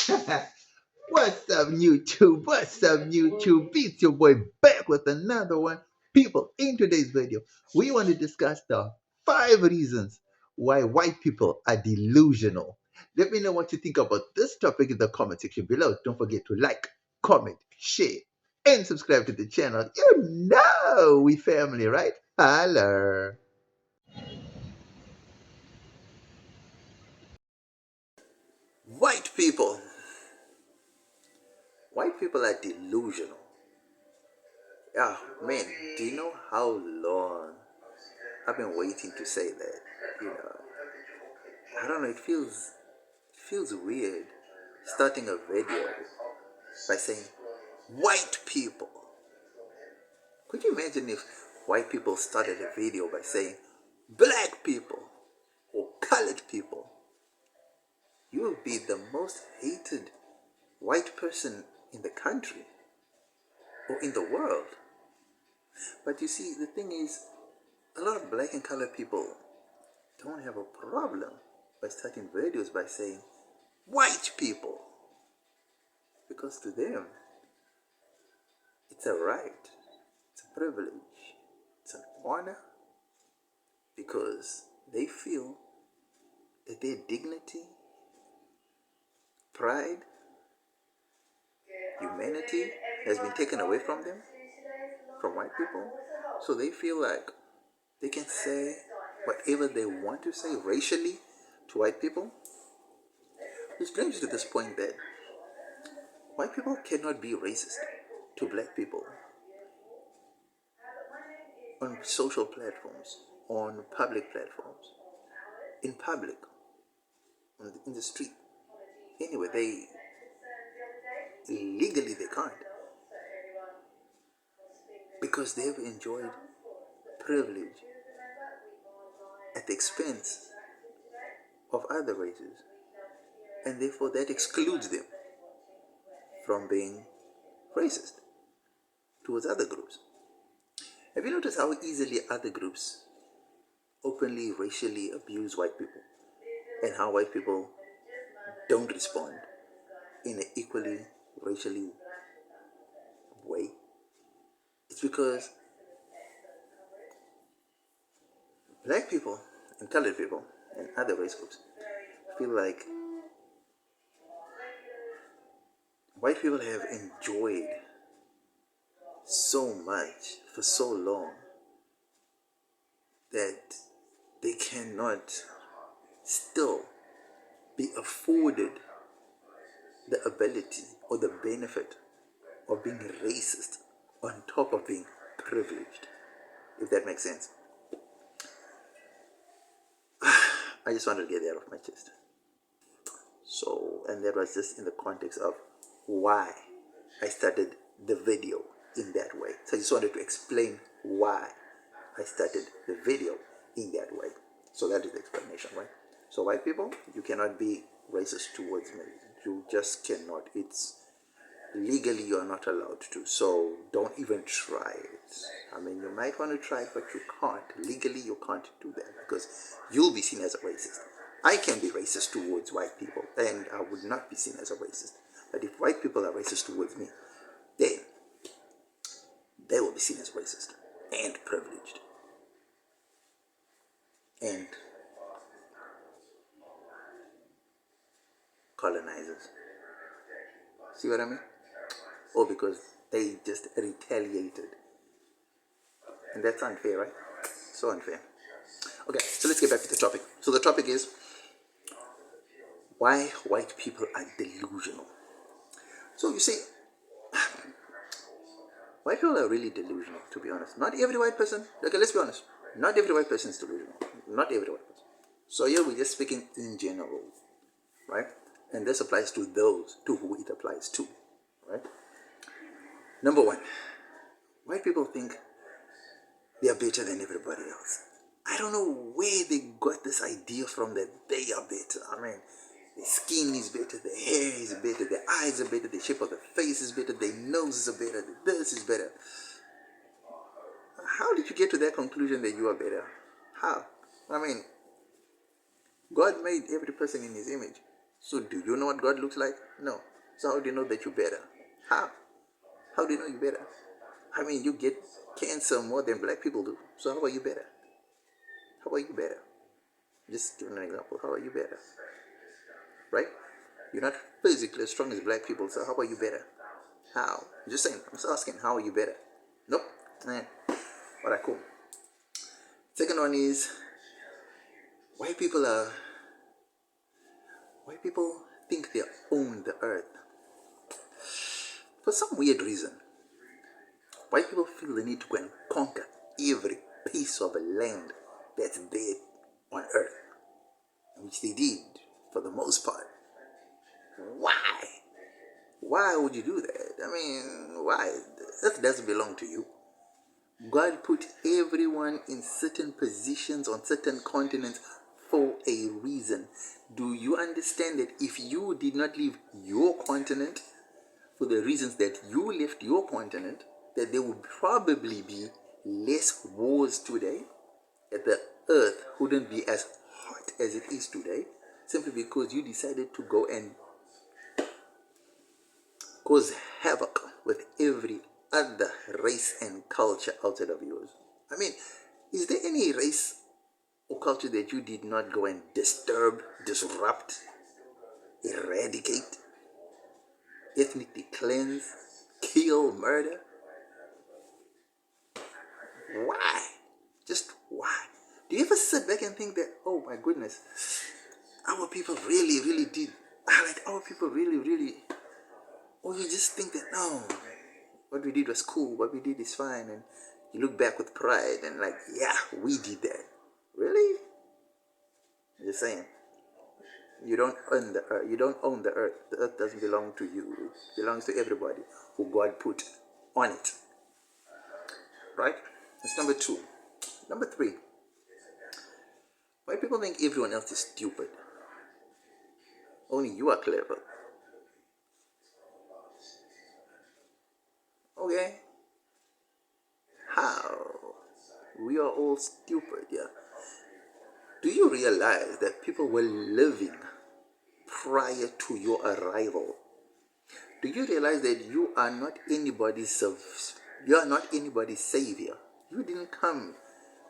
What's up, YouTube? What's up, YouTube? It's your boy back with another one. People, in today's video, we want to discuss the 5 reasons why white people are delusional. Let me know what you think about this topic in the comment section below. Don't forget to like, comment, share, and subscribe to the channel. You know we family, right? Holla. White people. White people are delusional. Yeah, man, do you know how long I've been waiting to say that? You know, I don't know, it feels weird starting a video by saying white people. Could you imagine if white people started a video by saying black people or colored people? You would be the most hated white person in the country or in the world. But you see, the thing is, a lot of black and colored people don't have a problem by starting videos by saying white people, because to them it's a right, it's a privilege, it's an honor, because they feel that their dignity, pride, humanity has been taken away from them, from white people. So they feel like they can say whatever they want to say racially to white people. Which brings you to this point that white people cannot be racist to black people on social platforms, on public platforms, in public, in the street. Anyway, they legally they can't, because they've enjoyed privilege at the expense of other races, and therefore that excludes them from being racist towards other groups. Have you noticed how easily other groups openly racially abuse white people, and how white people don't respond in an equally racially way? It's because black people and colored people and other race groups feel like white people have enjoyed so much for so long that they cannot still be afforded the ability or the benefit of being racist on top of being privileged, if that makes sense. I just wanted to get that off my chest. So, and that was just in the context of why I started the video in that way. So I just wanted to explain why I started the video in that way. So that is the explanation, right? So white people, you cannot be racist towards me. You just cannot. It's legally you're not allowed to. So don't even try it. I mean, you might want to try it, but you can't. Legally, you can't do that, because you'll be seen as a racist. I can be racist towards white people, and I would not be seen as a racist. But if white people are racist towards me, then they will be seen as racist and privileged and colonizers. See what I mean? Or because they just retaliated. And that's unfair, right? So unfair. Okay, so let's get back to the topic. So the topic is why white people are delusional. So you see, white people are really delusional, to be honest. Not every white person, okay, let's be honest. Not every white person is delusional. Not every white person. So here we're just speaking in general, right? And this applies to those to who it applies to, right? Number one, white people think they are better than everybody else. I don't know where they got this idea from that they are better. I mean, the skin is better, the hair is better, the eyes are better, the shape of the face is better, the noses are better, this is better. How did you get to that conclusion that you are better? How? I mean, God made every person in his image. So do you know what God looks like? No. So how do you know that you're better? How? How do you know you're better? I mean, you get cancer more than black people do. So how are you better? How are you better? Just giving an example. How are you better? Right? You're not physically as strong as black people, so how are you better? How? I'm just saying. I'm just asking, how are you better? Nope. Alright, cool. Second one is white people think they own the earth. For some weird reason, white people feel the need to go and conquer every piece of land that's there on earth, which they did for the most part. Why? Why would you do that? I mean, why? Earth doesn't belong to you. God put everyone in certain positions on certain continents for a reason. Do you understand that if you did not leave your continent for the reasons that you left your continent, that there would probably be less wars today, that the earth wouldn't be as hot as it is today, simply because you decided to go and cause havoc with every other race and culture outside of yours. I mean, is there any race or culture that you did not go and disturb, disrupt, eradicate, ethnically cleanse, kill, murder? Why? Just why? Do you ever sit back and think that, oh my goodness, our people really, really did, like our people really, really, or you just think that, no, what we did was cool, what we did is fine, and you look back with pride and like, yeah, we did that. Really? I'm just saying. You don't own the earth. You don't own the earth. The earth doesn't belong to you. It belongs to everybody who God put on it. Right? That's number 2. Number 3. Why people think everyone else is stupid? Only you are clever. Okay? How? We are all stupid, yeah. Do you realize that people were living prior to your arrival? Do you realize that you are not anybody's savior? You didn't come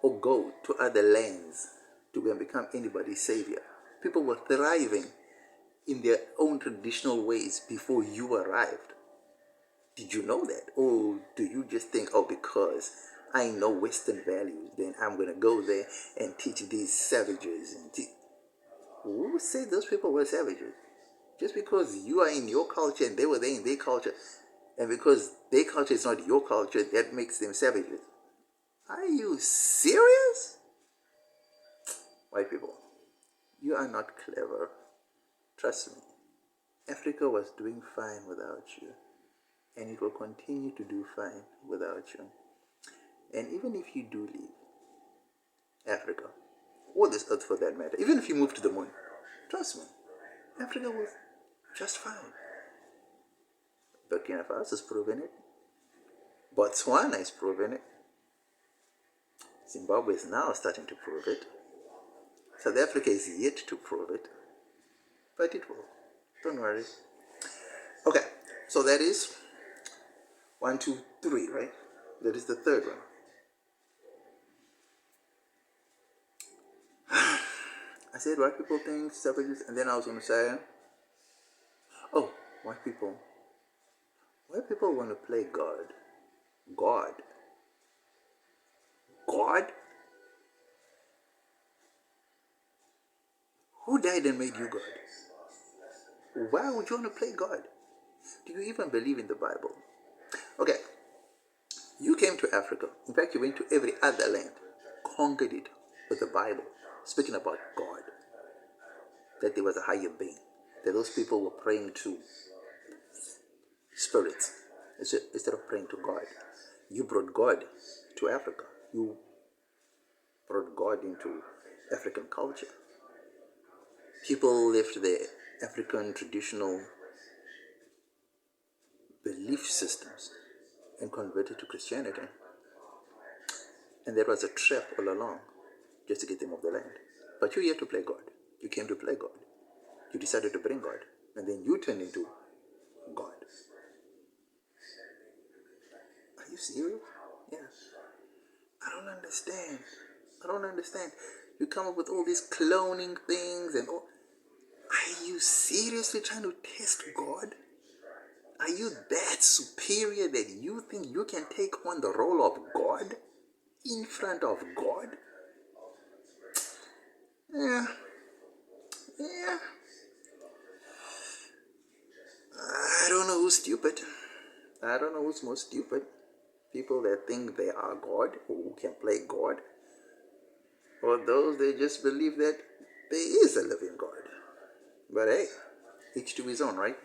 or go to other lands to go and become anybody's savior. People were thriving in their own traditional ways before you arrived. Did you know that? Or do you just think, oh, because I know Western values, then I'm going to go there and teach these savages? Who said those people were savages? Just because you are in your culture and they were there in their culture, and because their culture is not your culture, that makes them savages. Are you serious? White people, you are not clever. Trust me. Africa was doing fine without you, and it will continue to do fine without you. And even if you do leave Africa, or this earth for that matter, even if you move to the moon, trust me, Africa will just fine. Burkina Faso has proven it. Botswana has proven it. Zimbabwe is now starting to prove it. South Africa is yet to prove it. But it will. Don't worry. Okay, so that is 1, 2, 3, right? That is the third one. I said white people think savages, and then I was going to say, oh, white people want to play God. God? Who died and made you God? Why would you want to play God? Do you even believe in the Bible? Okay, you came to Africa. In fact, you went to every other land, conquered it with the Bible, speaking about God, that there was a higher being, that those people were praying to spirits instead of praying to God. You brought God to Africa. You brought God into African culture. People left their African traditional belief systems and converted to Christianity. And that was a trap all along, just to get them off the land. But you're here to play God. You came to play God. You decided to bring God, and then you turned into God. Are you serious? Yeah. I don't understand. I don't understand. You come up with all these cloning things and all. Are you seriously trying to test God? Are you that superior that you think you can take on the role of God in front of God? Yeah. Yeah. I don't know who's stupid. I don't know who's more stupid. People that think they are God or who can play God, or those that just believe that there is a living God. But hey, each to his own, right?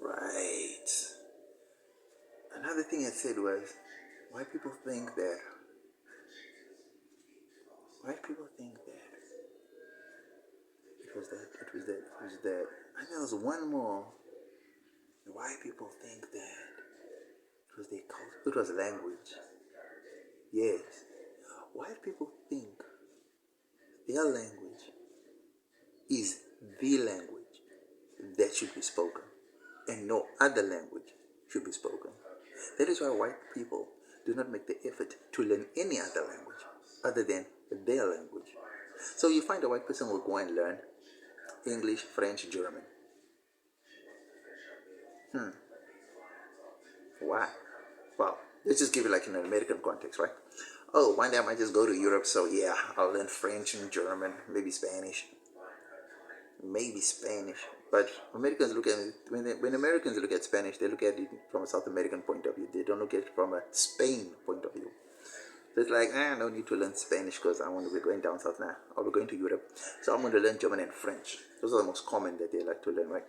Right. Another thing I said was, white people think that. White people think that. It was that. I think there was one more. White people think that it was their culture. It was language. Yes. White people think their language is the language that should be spoken, and no other language should be spoken. That is why white people do not make the effort to learn any other language other than their language. So you find a white person will go and learn English, French, German. Why? Well, let's just give it like in an American context, right? Oh, one day I might just go to Europe, so yeah, I'll learn French and German, maybe Spanish. Maybe Spanish. But Americans look at it, when Americans look at Spanish, they look at it from a South American point of view. They don't look at it from a Spain point of view. So it's like, no need to learn Spanish because I want to be going down south now. I'll be going to Europe. So I'm going to learn German and French. Those are the most common that they like to learn, right?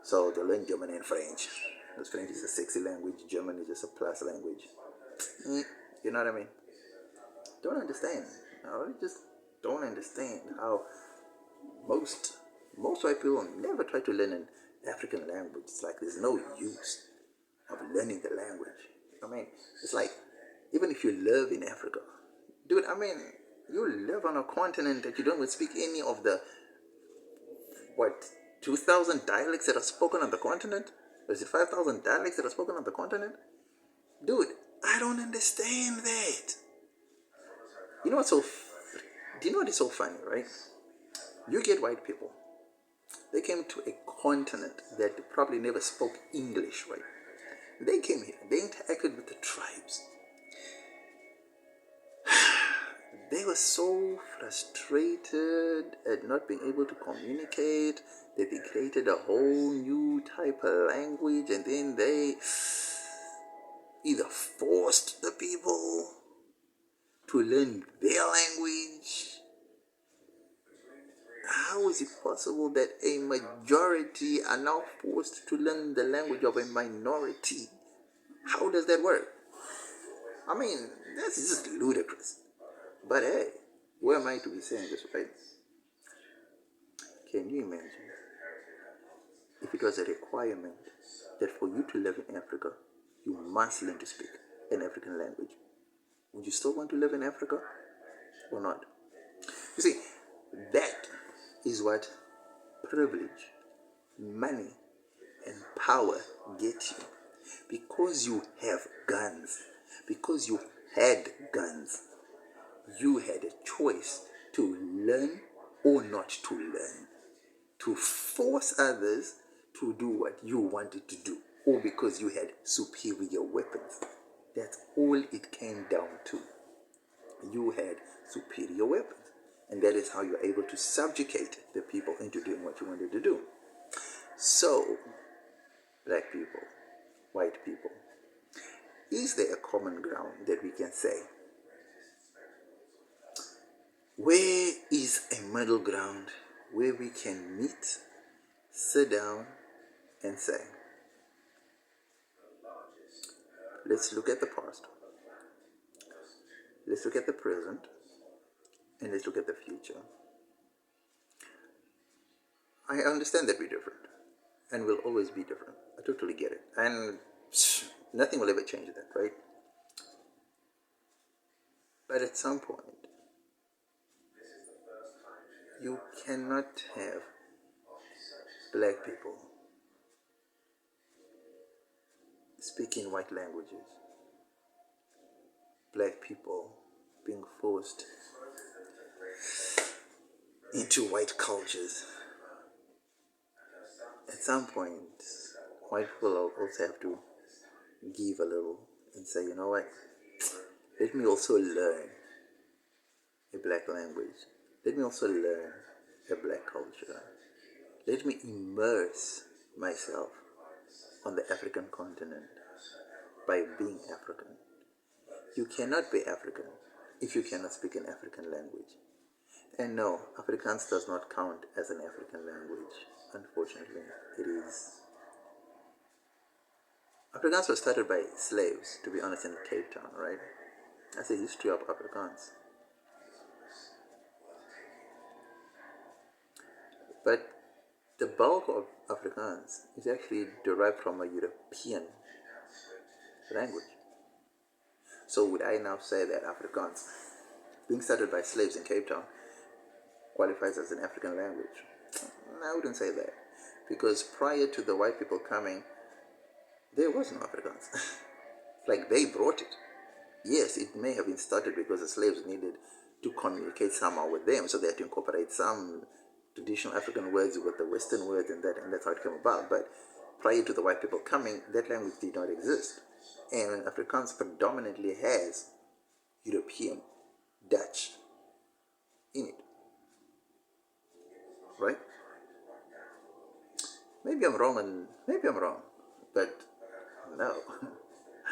So they learn German and French. Because French is a sexy language. German is just a plus language. You know what I mean? Don't understand. I just don't understand how most white people never try to learn an African language. It's like there's no use of learning the language. I mean, it's like, even if you live in Africa, dude, I mean, you live on a continent that you don't even speak any of the, 2,000 dialects that are spoken on the continent? Or is it 5,000 dialects that are spoken on the continent? Dude, I don't understand that. You know what's do you know what is so funny, right? You get white people. They came to a continent that probably never spoke English, right? They came here. They interacted with the tribes. They were so frustrated at not being able to communicate that they created a whole new type of language, and then they either forced the people to learn their language. How is it possible that a majority are now forced to learn the language of a minority? How does that work? I mean, that's just ludicrous. But hey, where am I to be saying this, right? Can you imagine if it was a requirement that for you to live in Africa, you must learn to speak an African language? Would you still want to live in Africa or not? You see, that is what privilege, money, and power get you. Because you have guns, because you had guns, you had a choice to learn or not to learn, to force others to do what you wanted to do, or because you had superior weapons. That's all it came down to. You had superior weapons, and that is how you're able to subjugate the people into doing what you wanted to do. So, black people, white people, is there a common ground that we can say? Where is a middle ground where we can meet, sit down, and say, let's look at the past, let's look at the present, and let's look at the future. I understand that we're different, and we'll always be different. I totally get it. And nothing will ever change that, right? But at some point, You cannot have black people speaking white languages, black people being forced into white cultures. At some point, white people also have to give a little and say, you know what, let me also learn a black language. Let me also learn a black culture. Let me immerse myself on the African continent by being African. You cannot be African if you cannot speak an African language. And no, Afrikaans does not count as an African language. Unfortunately, it is. Afrikaans was started by slaves, to be honest, in Cape Town, right? That's the history of Afrikaans. But the bulk of Afrikaans is actually derived from a European language. So would I now say that Afrikaans, being started by slaves in Cape Town, qualifies as an African language? I wouldn't say that. Because prior to the white people coming, there was no Afrikaans. Like, they brought it. Yes, it may have been started because the slaves needed to communicate somehow with them, so they had to incorporate some traditional African words with the Western words, and that's how it came about. But prior to the white people coming, that language did not exist. And Afrikaans predominantly has European, Dutch in it. Right? Maybe I'm wrong, but no,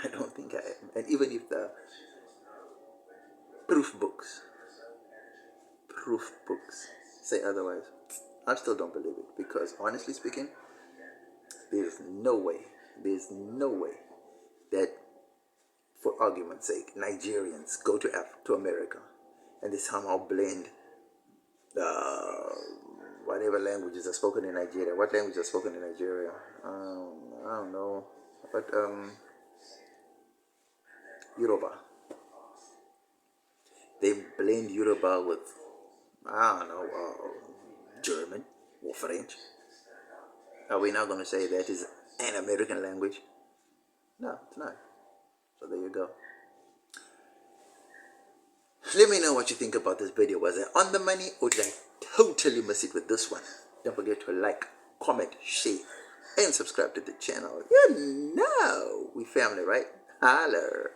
I don't think I am. And even if the proof books say otherwise, I still don't believe it, because honestly speaking, there's no way that, for argument's sake, Nigerians go to America and they somehow blend whatever languages are spoken in Nigeria. What languages are spoken in Nigeria? I don't know, but Yoruba. They blend Yoruba with, I don't know, German or French. Are we now going to say that is an American language? No, it's not. So there you go. Let me know what you think about this video. Was I on the money, or did I totally miss it with this one? Don't forget to like, comment, share, and subscribe to the channel. You know, we family, right? Holler.